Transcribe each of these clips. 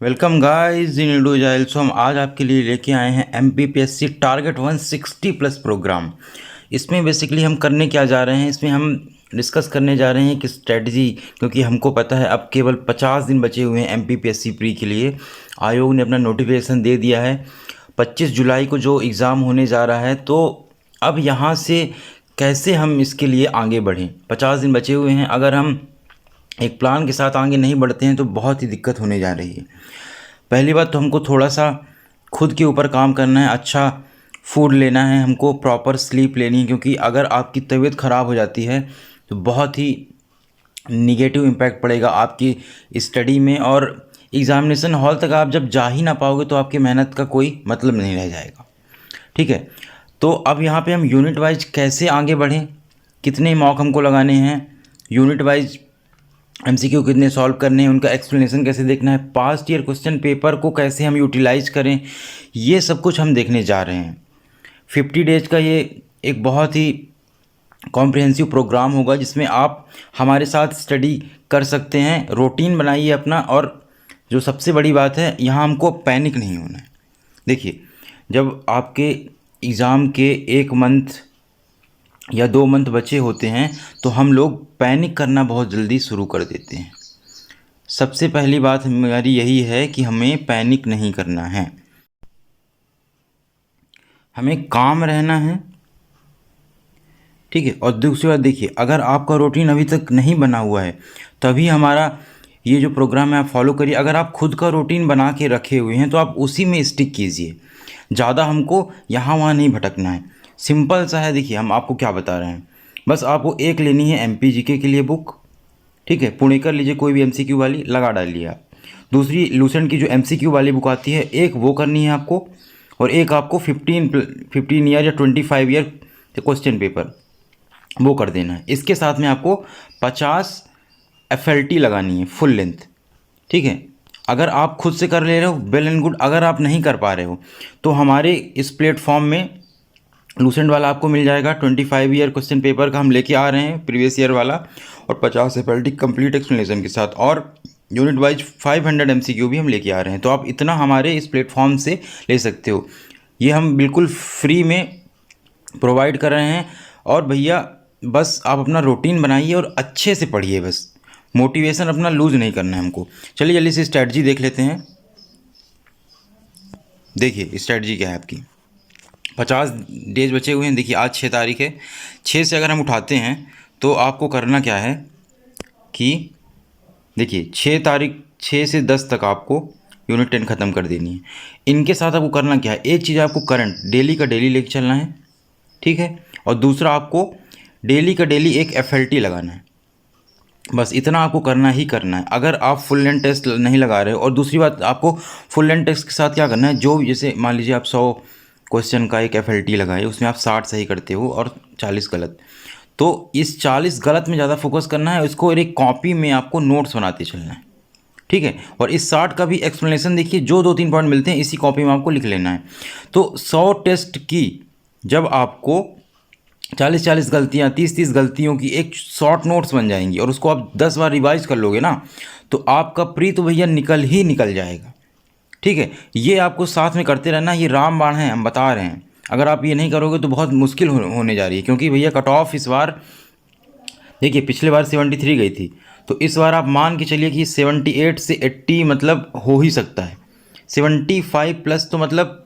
Welcome guys in Indo जाइल। सो हम आज आपके लिए लेके आए हैं MPPSC टारगेट 160 प्लस प्रोग्राम। इसमें बेसिकली हम करने क्या जा रहे हैं, इसमें हम डिस्कस करने जा रहे हैं कि स्ट्रेटजी, क्योंकि हमको पता है अब केवल 50 दिन बचे हुए हैं MPPSC प्री के लिए। आयोग ने अपना नोटिफिकेशन दे दिया है 25 जुलाई को जो एग्ज़ाम होने जा रहा है। तो अब यहाँ से कैसे हम इसके लिए आगे बढ़ें, 50 दिन बचे हुए हैं। अगर हम एक प्लान के साथ आगे नहीं बढ़ते हैं तो बहुत ही दिक्कत होने जा रही है। पहली बात तो हमको थोड़ा सा खुद के ऊपर काम करना है, अच्छा फूड लेना है, हमको प्रॉपर स्लीप लेनी है, क्योंकि अगर आपकी तबीयत ख़राब हो जाती है तो बहुत ही निगेटिव इम्पैक्ट पड़ेगा आपकी स्टडी में, और एग्ज़ामिनेशन हॉल तक आप जब जा ही ना पाओगे तो आपकी मेहनत का कोई मतलब नहीं रह जाएगा। ठीक है, तो अब यहाँ पे हम यूनिट वाइज कैसे आगे बढ़ें, कितने मॉक हमको लगाने हैं, यूनिट वाइज MCQ कितने सॉल्व करने हैं, उनका एक्सप्लेनेशन कैसे देखना है, पास्ट ईयर क्वेश्चन पेपर को कैसे हम यूटिलाइज करें, ये सब कुछ हम देखने जा रहे हैं। 50 डेज का ये एक बहुत ही कॉम्प्रिहेंसिव प्रोग्राम होगा जिसमें आप हमारे साथ स्टडी कर सकते हैं। रूटीन बनाइए अपना, और जो सबसे बड़ी बात है, यहाँ हमको पैनिक नहीं होना है। देखिए, जब आपके एग्ज़ाम के 1 मंथ या 2 मंथ बचे होते हैं तो हम लोग पैनिक करना बहुत जल्दी शुरू कर देते हैं। सबसे पहली बात हमारी यही है कि हमें पैनिक नहीं करना है, हमें काम रहना है। ठीक है, और दूसरी बात देखिए, अगर आपका रूटीन अभी तक नहीं बना हुआ है तभी हमारा ये जो प्रोग्राम है आप फॉलो करिए। अगर आप खुद का रूटीन बना के रखे हुए हैं तो आप उसी में स्टिक कीजिए, ज़्यादा हमको यहाँ वहाँ नहीं भटकना है। सिंपल सा है, देखिए हम आपको क्या बता रहे हैं। बस आपको एक लेनी है MPGK के लिए बुक, ठीक है, पुणेकर लीजिए, कोई भी MCQ वाली लगा डालिए आप। दूसरी लूसेंट की जो MCQ वाली बुक आती है, एक वो करनी है आपको, और एक आपको 15 ईयर या 25 ईयर क्वेश्चन पेपर वो कर देना है। इसके साथ में आपको 50 FLT लगानी है फुल लेंथ। ठीक है, अगर आप खुद से कर ले रहे हो वेल एंड गुड, अगर आप नहीं कर पा रहे हो तो हमारे इस प्लेटफॉर्म में लूसेंट वाला आपको मिल जाएगा 25 ईयर क्वेश्चन पेपर का हम लेके आ रहे हैं, प्रीवियस ईयर वाला, और 50 FLT कंप्लीट एक्सप्लेनेशन के साथ, और यूनिट वाइज 500 MCQ भी हम लेके आ रहे हैं। तो आप इतना हमारे इस प्लेटफॉर्म से ले सकते हो, ये हम बिल्कुल फ्री में प्रोवाइड कर रहे हैं। और भैया बस आप अपना रूटीन बनाइए और अच्छे से पढ़िए, बस मोटिवेशन अपना लूज़ नहीं करना है हमको। चलिए जल्दी से स्ट्रैटेजी देख लेते हैं। देखिए स्ट्रैटेजी क्या है आपकी, 50 डेज बचे हुए हैं। देखिए आज 6 तारीख है, 6 से अगर हम उठाते हैं तो आपको करना क्या है कि देखिए 6 तारीख 6 से 10 तक आपको यूनिट 10 ख़त्म कर देनी है। इनके साथ आपको करना क्या है, एक चीज़ आपको करंट डेली का डेली लेके चलना है, ठीक है, और दूसरा आपको डेली का डेली एक FLT लगाना है। बस इतना आपको करना ही करना है। अगर आप फुल लेंथ टेस्ट नहीं लगा रहे हो, और दूसरी बात आपको फुल लेंथ टेस्ट के साथ क्या करना है, जो जैसे मान लीजिए आप 100 क्वेश्चन का एक FLT लगाए, उसमें आप 60 सही करते हो और 40 गलत, तो इस 40 गलत में ज़्यादा फोकस करना है। इसको एक कॉपी में आपको नोट्स बनाते चलना है, ठीक है, और इस 60 का भी एक्सप्लेनेशन देखिए, जो 2-3 पॉइंट मिलते हैं इसी कॉपी में आपको लिख लेना है। तो 100 टेस्ट की जब आपको 40-40 गलतियाँ, 30-30 गलतियों की एक शॉर्ट नोट्स बन जाएंगी, और उसको आप 10 बार रिवाइज कर लोगे ना, तो आपका प्री तो भैया निकल ही निकल जाएगा। ठीक है, ये आपको साथ में करते रहना, ये रामबाण है, हम बता रहे हैं। अगर आप ये नहीं करोगे तो बहुत मुश्किल होने जा रही है, क्योंकि भैया कट ऑफ इस बार देखिए, पिछले बार 73 गई थी, तो इस बार आप मान के चलिए कि 78 से 80 मतलब हो ही सकता है। 75 प्लस तो मतलब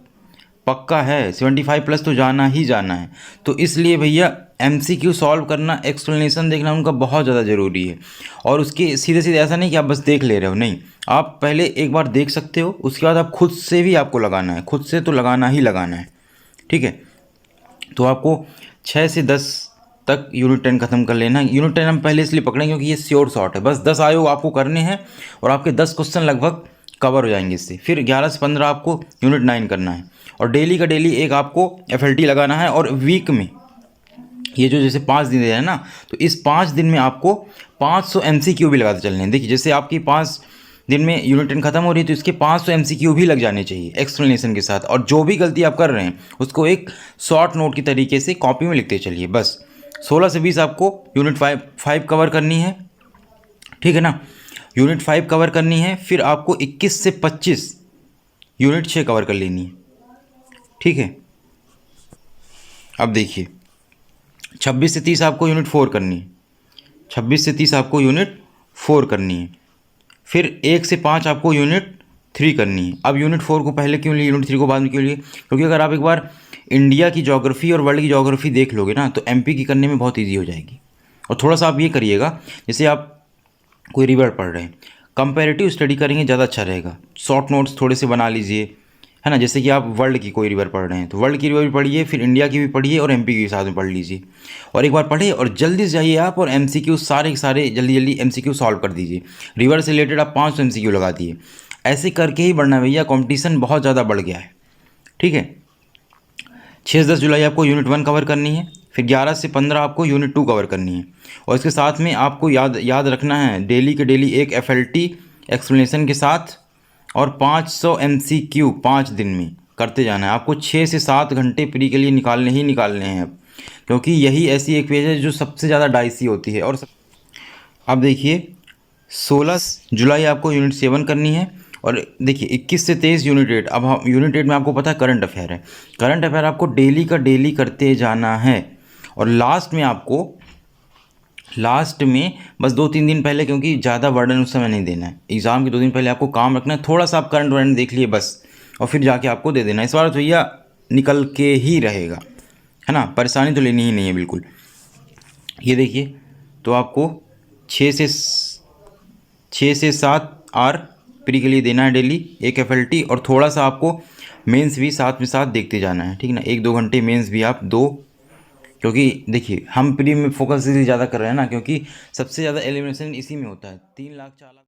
पक्का है, 75 प्लस तो जाना ही जाना है। तो इसलिए भैया MCQ सॉल्व करना, एक्सप्लेनेशन देखना उनका बहुत ज़्यादा ज़रूरी है। और उसके सीधे सीधे ऐसा नहीं कि आप बस देख ले रहे हो, नहीं, आप पहले एक बार देख सकते हो, उसके बाद आप खुद से भी आपको लगाना है, खुद से तो लगाना ही लगाना है। ठीक है, तो आपको 6 से 10 तक यूनिट 10 ख़त्म कर लेना है। यूनिट 10 हम पहले इसलिए पकड़ेंगे क्योंकि ये श्योर शॉट है, बस 10 आयोग आपको करने हैं और आपके 10 क्वेश्चन लगभग कवर हो जाएंगे इससे। फिर 11 से 15 आपको यूनिट 9 करना है, और डेली का डेली एक आपको FLT लगाना है। और वीक में ये जो जैसे 5 दिन है ना, तो इस 5 दिन में आपको 500 MCQ भी लगाते चलने हैं। देखिए जैसे आपकी 5 दिन में यूनिट 10 खत्म हो रही है, तो इसके 500 MCQ भी लग जाने चाहिए एक्सप्लेनेशन के साथ। और जो भी गलती आप कर रहे हैं उसको एक शॉर्ट नोट की तरीके से कॉपी में लिखते चलिए। बस 16 से 20 आपको यूनिट 5 कवर करनी है, ठीक है ना। यूनिट 5 कवर करनी है, फिर आपको 21 से 25 यूनिट 6 कवर कर लेनी है। ठीक है, अब देखिए 26 से 30 आपको यूनिट 4 करनी है, 26 से 30 आपको यूनिट 4 करनी है, फिर 1 से 5 आपको यूनिट 3 करनी है। अब यूनिट 4 को पहले क्यों लिए, यूनिट 3 को बाद में क्यों लिए? क्योंकि अगर आप एक बार इंडिया की ज्योग्राफी और वर्ल्ड की ज्योग्राफी देख लोगे ना, तो एमपी की करने में बहुत ईजी हो जाएगी। और थोड़ा सा आप ये करिएगा, जैसे आप कोई रिवर पढ़ रहे हैं, कंपैरेटिव स्टडी करेंगे ज़्यादा अच्छा रहेगा। शॉर्ट नोट्स थोड़े से बना लीजिए, है ना। जैसे कि आप वर्ल्ड की कोई रिवर पढ़ रहे हैं तो वर्ल्ड की रिवर भी पढ़िए, फिर इंडिया की भी पढ़िए और एमपी की भी साथ में पढ़ लीजिए। और एक बार पढ़े और जल्दी से जाइए आप और एमसीक्यू सारे के सारे जल्दी जल्दी एमसीक्यू सॉल्व कर दीजिए। रिवर से रिलेटेड आप 500 एमसीक्यू लगा दिए। ऐसे करके ही बढ़ना भैया, कंपटीशन बहुत ज़्यादा बढ़ गया है। ठीक है, 6 से 10 जुलाई आपको यूनिट 1 कवर करनी है, फिर 11 से 15 आपको यूनिट 2 कवर करनी है। और इसके साथ में आपको याद रखना है डेली के डेली एक एफएलटी एक्सप्लेनेशन के साथ और 500 एमसीक्यू 5 दिन में करते जाना है। आपको 6 से 7 घंटे प्री के लिए निकालने हैं अब, क्योंकि यही ऐसी एक पेज है जो सबसे ज़्यादा डाइसी होती है। और अब देखिए 16 जुलाई आपको यूनिट 7 करनी है, और देखिए 21 से 23 यूनिट 8। अब हम यूनिट 8 में आपको पता है करंट अफेयर है, करंट अफेयर आपको डेली का डेली करते जाना है। और लास्ट में बस 2-3 दिन पहले, क्योंकि ज़्यादा बर्डन उस समय नहीं देना है, एग्ज़ाम के 2 दिन पहले आपको काम रखना है, थोड़ा सा आप करंट वर्डन देख लिए बस, और फिर जाके आपको दे देना। इस बार तो भैया निकल के ही रहेगा, है ना, परेशानी तो लेनी ही नहीं है बिल्कुल। ये देखिए, तो आपको 6 से 7 आर प्री के लिए देना है डेली एक एफएलटी, और थोड़ा सा आपको मेंस भी साथ में साथ देखते जाना है। ठीक ना, 1-2 घंटे मेंस भी आप दो, क्योंकि देखिए हम प्री में फोकस इसलिए ज़्यादा कर रहे हैं ना, क्योंकि सबसे ज़्यादा एलिमिनेशन इसी में होता है। 3 लाख 4 लाख